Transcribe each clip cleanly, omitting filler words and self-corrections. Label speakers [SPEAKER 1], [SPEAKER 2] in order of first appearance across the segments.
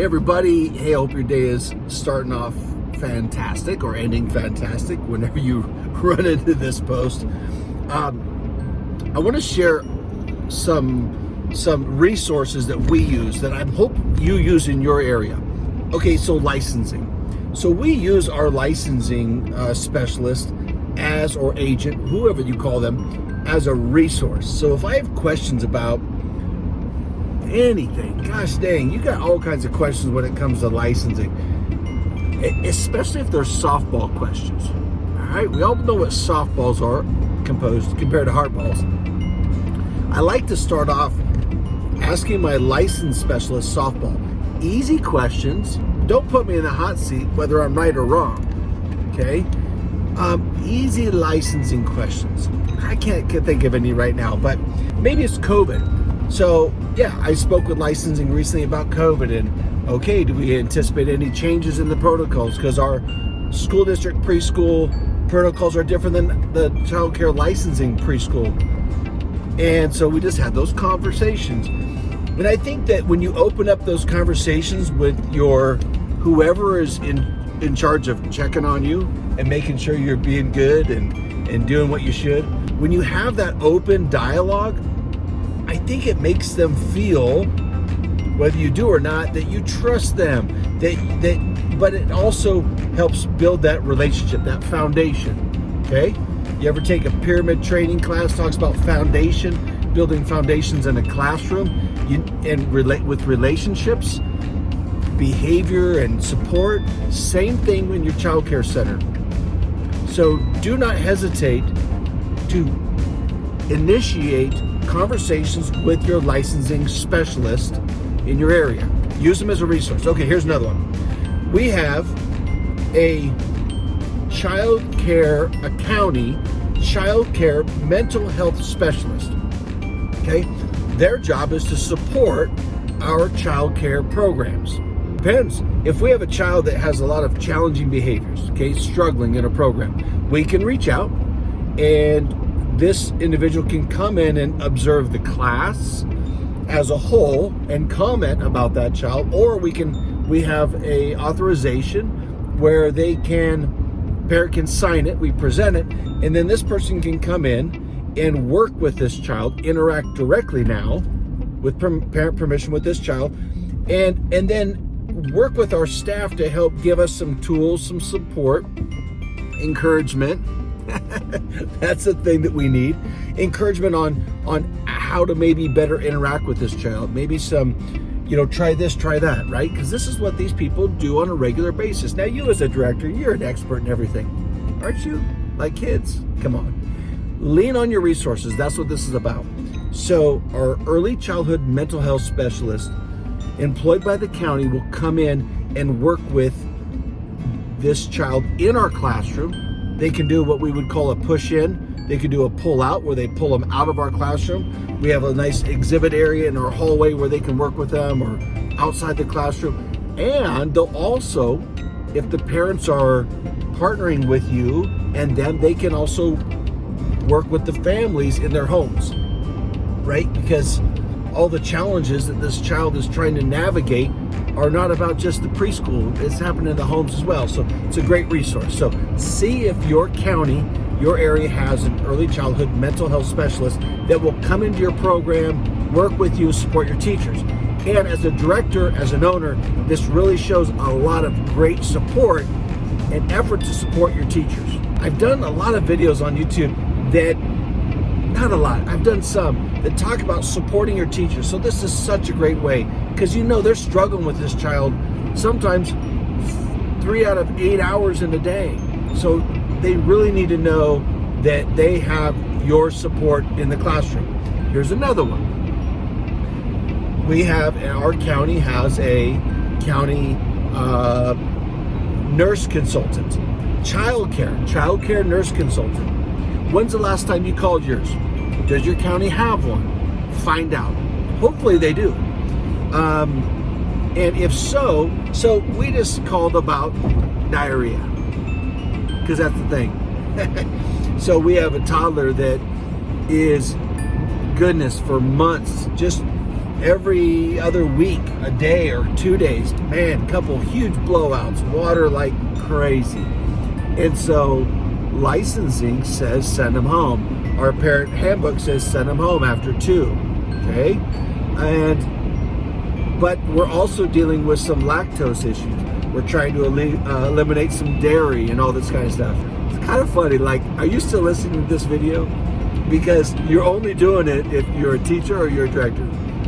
[SPEAKER 1] Hey everybody, hey, I hope your day is starting off fantastic or ending fantastic whenever you run into this post. I want to share some resources that we use that I hope you use in your area. Okay, so licensing. So we use our licensing specialist as, or agent, whoever you call them, as a resource. So if I have questions about anything, gosh dang, you got all kinds of questions when it comes to licensing, especially if they're softball questions. All right, we all know what softballs are composed compared to hardballs. I like to start off asking my license specialist softball easy questions. Don't put me in the hot seat whether I'm right or wrong. Okay, easy licensing questions. I can't think of any right now, but maybe it's COVID. So yeah, I spoke with licensing recently about COVID, and okay, do we anticipate any changes in the protocols? Because our school district preschool protocols are different than the child care licensing preschool. And so we just had those conversations. And I think that when you open up those conversations with your whoever is in charge of checking on you and making sure you're being good and doing what you should, when you have that open dialogue, I think it makes them feel, whether you do or not, that you trust them. But it also helps build that relationship, that foundation. Okay? You ever take a pyramid training class, talks about foundation, building foundations in a classroom, and relate with relationships, behavior and support. Same thing in your child care center. So do not hesitate to initiate conversations with your licensing specialist in your area. Use them as a resource. Okay, here's another one. We have a county child care mental health specialist. Okay, their job is to support our child care programs. Depends. If we have a child that has a lot of challenging behaviors, okay, struggling in a program, we can reach out, and this individual can come in and observe the class as a whole and comment about that child, or we have a authorization where parent can sign it, we present it, and then this person can come in and work with this child, interact directly now with parent permission with this child, and then work with our staff to help give us some tools, some support, encouragement. That's the thing that we need. Encouragement on how to maybe better interact with this child. Maybe some, try this, try that, right? Because this is what these people do on a regular basis. Now, you as a director, you're an expert in everything, aren't you? Like kids, come on. Lean on your resources. That's what this is about. So our early childhood mental health specialist employed by the county will come in and work with this child in our classroom. They can do what we would call a push-in. They can do a pull-out where they pull them out of our classroom. We have a nice exhibit area in our hallway where they can work with them, or outside the classroom. And they'll also, if the parents are partnering with you and them, they can also work with the families in their homes, right? Because all the challenges that this child is trying to navigate are not about just the preschool. It's happening in the homes as well. So it's a great resource. So see if your county, your area has an early childhood mental health specialist that will come into your program, work with you, support your teachers. And as a director, as an owner, this really shows a lot of great support and effort to support your teachers. I've done a lot of videos on YouTube not a lot, I've done some that talk about supporting your teachers. So this is such a great way, because they're struggling with this child sometimes 3 out of 8 hours in a day. So they really need to know that they have your support in the classroom. Here's another one. Our county has a county nurse consultant, child care nurse consultant. When's the last time you called yours? Does your county have one? Find out. Hopefully they do. And if so we just called about diarrhea, because that's the thing. So we have a toddler that is, goodness, for months, just every other week, a day or 2 days, man, couple huge blowouts, water like crazy. And so licensing says send them home. Our parent handbook says send them home after 2, okay? But we're also dealing with some lactose issues. We're trying to eliminate some dairy and all this kind of stuff. It's kind of funny, like, are you still listening to this video? Because you're only doing it if you're a teacher or you're a director.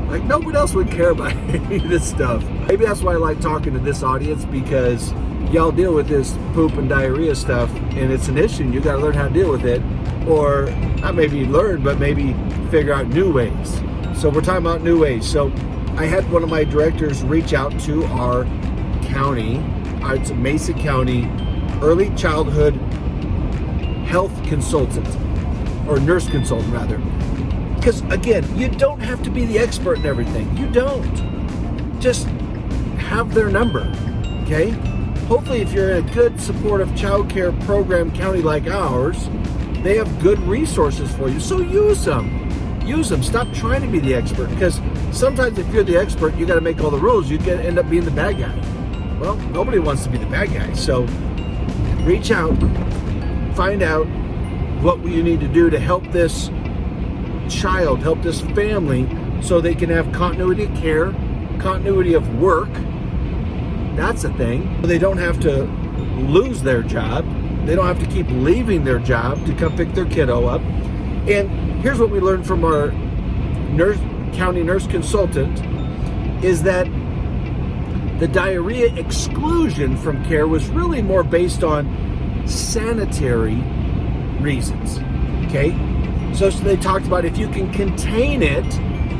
[SPEAKER 1] Like, nobody else would care about any of this stuff. Maybe that's why I like talking to this audience, because y'all deal with this poop and diarrhea stuff, and it's an issue, and you gotta learn how to deal with it. Or not maybe learn, but maybe figure out new ways. So we're talking about new ways. So I had one of my directors reach out to our county, it's a Mesa County early childhood health consultant, or nurse consultant rather. Because again, you don't have to be the expert in everything. You don't. Just have their number, okay? Hopefully if you're in a good supportive child care program county like ours, they have good resources for you, so use them. Use them. Stop trying to be the expert, because sometimes if you're the expert, you got to make all the rules. You end up being the bad guy. Well, nobody wants to be the bad guy. So reach out, find out what you need to do to help this child, help this family, so they can have continuity of care, continuity of work. That's a thing. They don't have to lose their job. They don't have to keep leaving their job to come pick their kiddo up. And here's what we learned from our county nurse consultant, is that the diarrhea exclusion from care was really more based on sanitary reasons, okay? So they talked about if you can contain it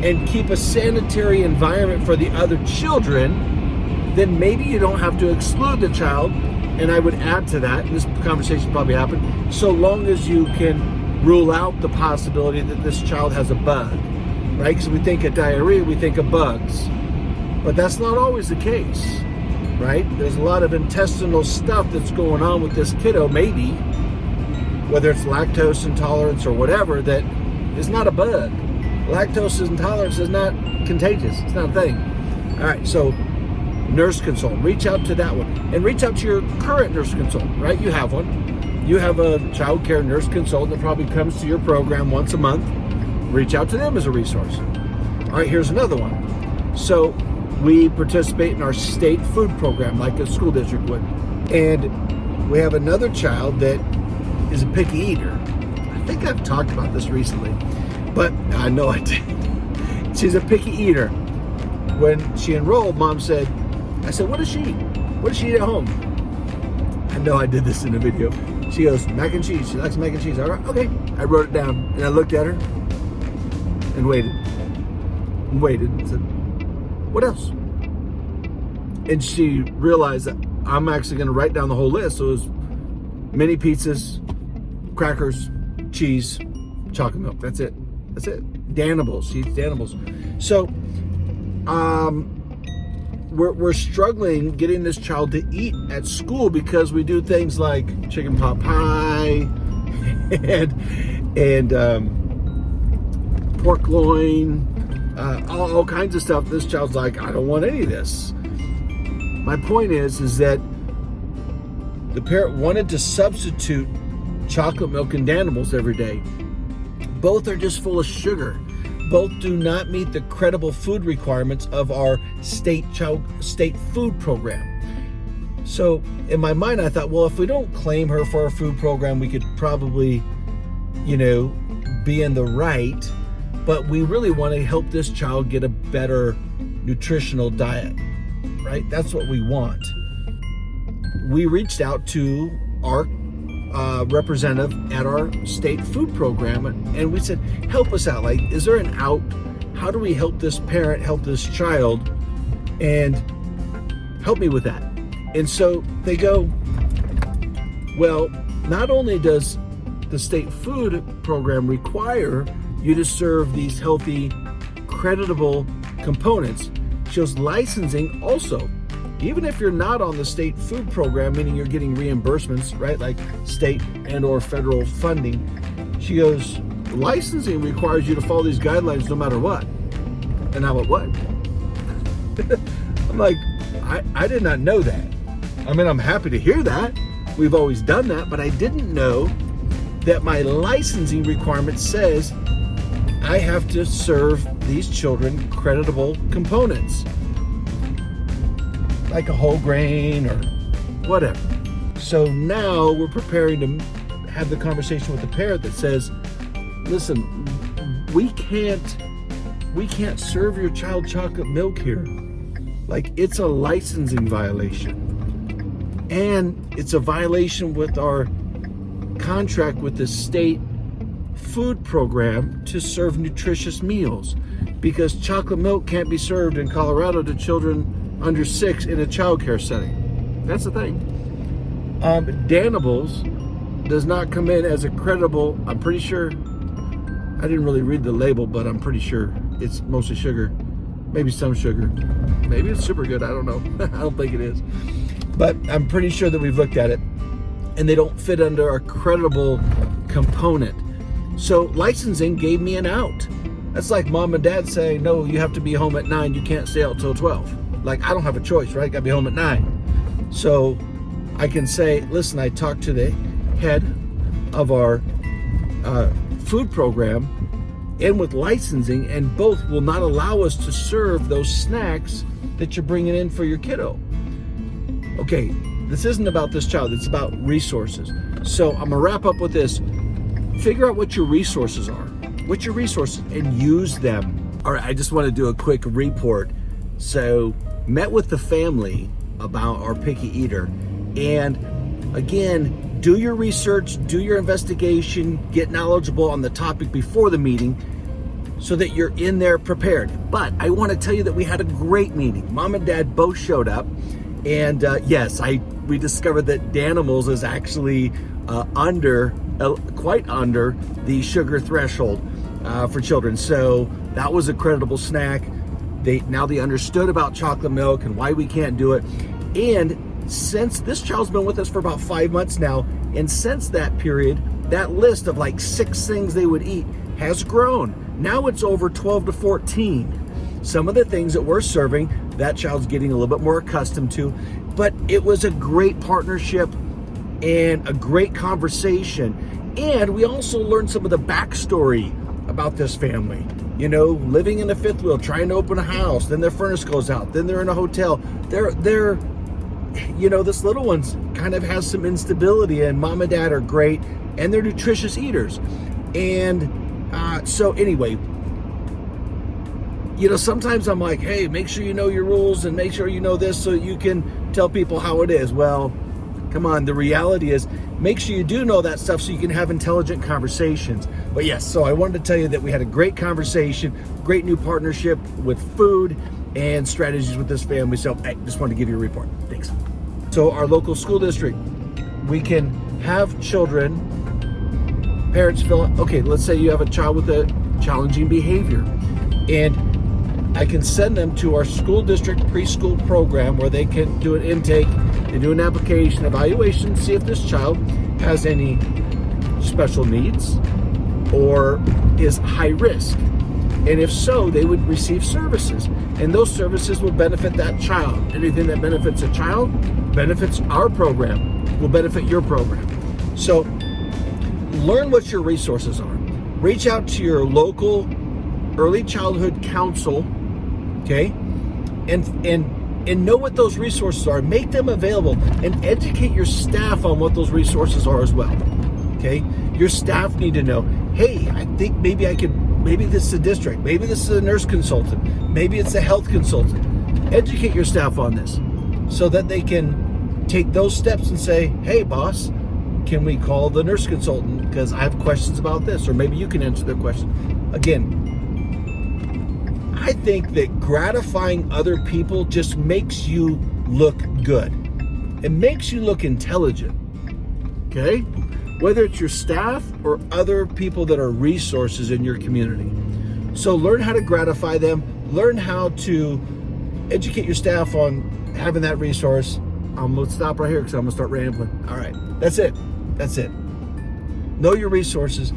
[SPEAKER 1] and keep a sanitary environment for the other children, then maybe you don't have to exclude the child. And I would add to that, and this conversation probably happened, so long as you can rule out the possibility that this child has a bug, right? Because we think of diarrhea, we think of bugs. But that's not always the case, right? There's a lot of intestinal stuff that's going on with this kiddo, maybe, whether it's lactose intolerance or whatever, that is not a bug. Lactose intolerance is not contagious. It's not a thing. All right, so nurse consultant, reach out to that one. And reach out to your current nurse consultant, right? You have one. You have a child care nurse consultant that probably comes to your program once a month. Reach out to them as a resource. All right, here's another one. So we participate in our state food program like a school district would. And we have another child that is a picky eater. I think I've talked about this recently, but I know I did. She's a picky eater. When she enrolled, Mom said, I said, what does she eat? What does she eat at home? I know I did this in a video. She goes, mac and cheese. She likes mac and cheese. All right, okay. I wrote it down, and I looked at her and waited and said, what else? And she realized that I'm actually going to write down the whole list. So it was mini pizzas, crackers, cheese, chocolate milk. That's it. That's it. Danibles. She eats Danibles. So, we're struggling getting this child to eat at school because we do things like chicken pot pie and pork loin, all kinds of stuff. This child's like, I don't want any of this. My point is that the parent wanted to substitute chocolate milk and Danibles every day. Both are just full of sugar. Both do not meet the credible food requirements of our state food program. So in my mind, I thought, well, if we don't claim her for our food program, we could probably, be in the right. But we really want to help this child get a better nutritional diet, right? That's what we want. We reached out to our representative at our state food program, and we said, help us out. Like, is there an out? How do we help this parent, help this child, and help me with that? And so they go, well, not only does the state food program require you to serve these healthy, creditable components, shows licensing also. Even if you're not on the state food program, meaning you're getting reimbursements, right? Like state and or federal funding. She goes, licensing requires you to follow these guidelines no matter what. And I went, what? I'm like, I did not know that. I mean, I'm happy to hear that. We've always done that, but I didn't know that my licensing requirement says I have to serve these children creditable components, like a whole grain or whatever. So now we're preparing to have the conversation with the parent that says, listen, we can't serve your child chocolate milk here. Like, it's a licensing violation. And it's a violation with our contract with the state food program to serve nutritious meals, because chocolate milk can't be served in Colorado to children under 6 in a child care setting. That's the thing. Danibles does not come in as a creditable, I'm pretty sure, I didn't really read the label, but I'm pretty sure it's mostly sugar, maybe some sugar, maybe it's super good, I don't know. I don't think it is, but I'm pretty sure that we've looked at it, and they don't fit under our creditable component. So licensing gave me an out. That's like mom and dad saying, no, you have to be home at 9, you can't stay out till 12. Like, I don't have a choice, right? Gotta be home at 9. So I can say, listen, I talked to the head of our food program and with licensing, and both will not allow us to serve those snacks that you're bringing in for your kiddo. Okay, this isn't about this child, it's about resources. So I'm gonna wrap up with this. Figure out what your resources are. What's your resources, and use them. All right, I just want to do a quick report. So, met with the family about our picky eater. And again, do your research, do your investigation, get knowledgeable on the topic before the meeting so that you're in there prepared. But I want to tell you that we had a great meeting. Mom and dad both showed up. And yes, we discovered that Danimals is actually quite under the sugar threshold for children. So that was a creditable snack. Now they understood about chocolate milk and why we can't do it. And since this child's been with us for about 5 months now, and since that period, that list of like 6 things they would eat has grown. Now it's over 12 to 14. Some of the things that we're serving, that child's getting a little bit more accustomed to, but it was a great partnership and a great conversation. And we also learned some of the backstory about this family. You know, living in a fifth wheel, trying to open a house, then their furnace goes out, then they're in a hotel. They're you know, this little one's kind of has some instability, and mom and dad are great, and they're nutritious eaters. And so anyway, you know, sometimes I'm like, hey, make sure you know your rules and make sure you know this so you can tell people how it is. Well, come on, the reality is, make sure you do know that stuff so you can have intelligent conversations. But yes, so I wanted to tell you that we had a great conversation, great new partnership with food and strategies with this family. So I just wanted to give you a report. Thanks. So our local school district, we can have children, parents fill out, okay, let's say you have a child with a challenging behavior, and I can send them to our school district preschool program where they can do an intake, they do an application, evaluation, see if this child has any special needs or is high risk. And if so, they would receive services. And those services will benefit that child. Anything that benefits a child benefits our program, will benefit your program. So learn what your resources are. Reach out to your local early childhood council, okay? And know what those resources are. Make them available and educate your staff on what those resources are as well, okay? Your staff need to know, hey, I think maybe this is a district, maybe this is a nurse consultant, maybe it's a health consultant. Educate your staff on this so that they can take those steps and say, hey, boss, can we call the nurse consultant because I have questions about this, or maybe you can answer their question. Again, I think that gratifying other people just makes you look good. It makes you look intelligent, okay? Whether it's your staff or other people that are resources in your community. So learn how to gratify them, learn how to educate your staff on having that resource. I'm gonna stop right here because I'm gonna start rambling. All right, that's it. Know your resources,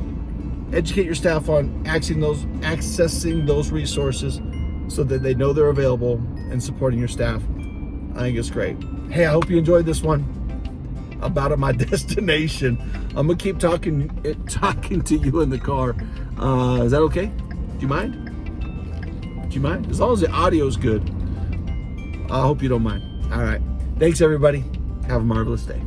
[SPEAKER 1] educate your staff on accessing those resources, so that they know they're available and supporting your staff. I think it's great. Hey, I hope you enjoyed this one. I'm out of my destination. I'm gonna keep talking to you in the car. Is that okay? Do you mind? Do you mind? As long as the audio's good. I hope you don't mind. All right. Thanks, everybody. Have a marvelous day.